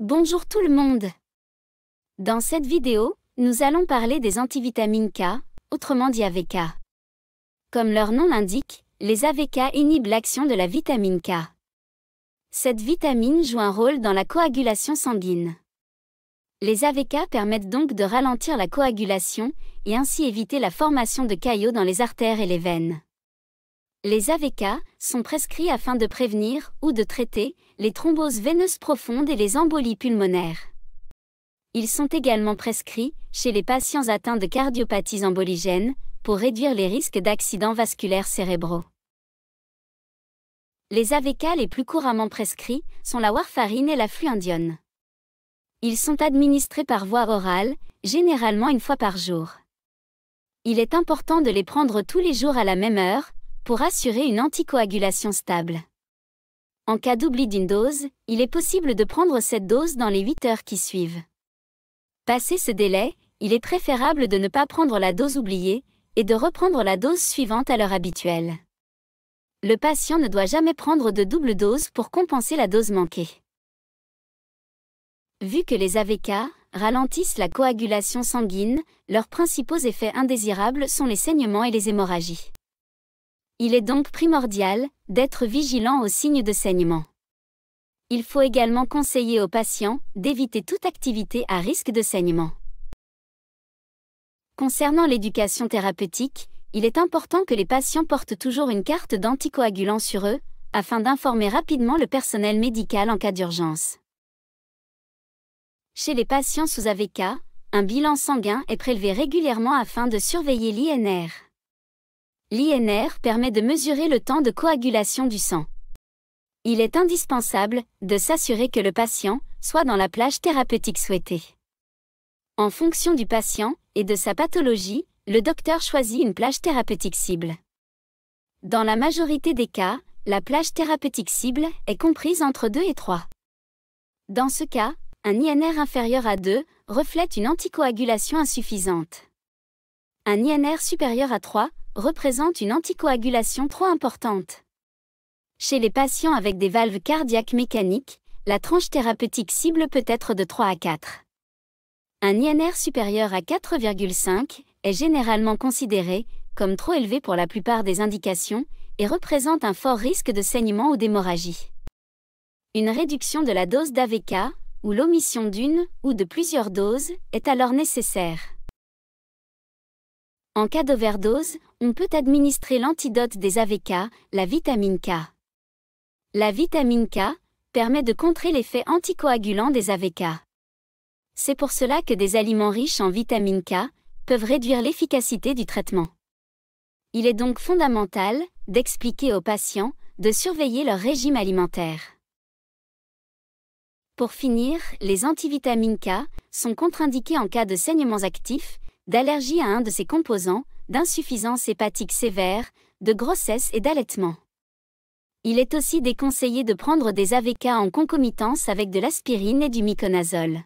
Bonjour tout le monde! Dans cette vidéo, nous allons parler des antivitamines K, autrement dit AVK. Comme leur nom l'indique, les AVK inhibent l'action de la vitamine K. Cette vitamine joue un rôle dans la coagulation sanguine. Les AVK permettent donc de ralentir la coagulation et ainsi éviter la formation de caillots dans les artères et les veines. Les AVK sont prescrits afin de prévenir ou de traiter les thromboses veineuses profondes et les embolies pulmonaires. Ils sont également prescrits chez les patients atteints de cardiopathies emboligènes pour réduire les risques d'accidents vasculaires cérébraux. Les AVK les plus couramment prescrits sont la warfarine et la fluindione. Ils sont administrés par voie orale, généralement une fois par jour. Il est important de les prendre tous les jours à la même heure, pour assurer une anticoagulation stable. En cas d'oubli d'une dose, il est possible de prendre cette dose dans les 8 heures qui suivent. Passé ce délai, il est préférable de ne pas prendre la dose oubliée et de reprendre la dose suivante à l'heure habituelle. Le patient ne doit jamais prendre de double dose pour compenser la dose manquée. Vu que les AVK ralentissent la coagulation sanguine, leurs principaux effets indésirables sont les saignements et les hémorragies. Il est donc primordial d'être vigilant aux signes de saignement. Il faut également conseiller aux patients d'éviter toute activité à risque de saignement. Concernant l'éducation thérapeutique, il est important que les patients portent toujours une carte d'anticoagulant sur eux, afin d'informer rapidement le personnel médical en cas d'urgence. Chez les patients sous AVK, un bilan sanguin est prélevé régulièrement afin de surveiller l'INR. L'INR permet de mesurer le temps de coagulation du sang. Il est indispensable de s'assurer que le patient soit dans la plage thérapeutique souhaitée. En fonction du patient et de sa pathologie, le docteur choisit une plage thérapeutique cible. Dans la majorité des cas, la plage thérapeutique cible est comprise entre 2 et 3. Dans ce cas, un INR inférieur à 2 reflète une anticoagulation insuffisante. Un INR supérieur à 3 représente une anticoagulation trop importante. Chez les patients avec des valves cardiaques mécaniques, la tranche thérapeutique cible peut être de 3 à 4. Un INR supérieur à 4,5 est généralement considéré comme trop élevé pour la plupart des indications et représente un fort risque de saignement ou d'hémorragie. Une réduction de la dose d'AVK ou l'omission d'une ou de plusieurs doses est alors nécessaire. En cas d'overdose, on peut administrer l'antidote des AVK, la vitamine K. La vitamine K permet de contrer l'effet anticoagulant des AVK. C'est pour cela que des aliments riches en vitamine K peuvent réduire l'efficacité du traitement. Il est donc fondamental d'expliquer aux patients de surveiller leur régime alimentaire. Pour finir, les antivitamines K sont contre-indiqués en cas de saignements actifs, d'allergie à un de ses composants, d'insuffisance hépatique sévère, de grossesse et d'allaitement. Il est aussi déconseillé de prendre des AVK en concomitance avec de l'aspirine et du miconazole.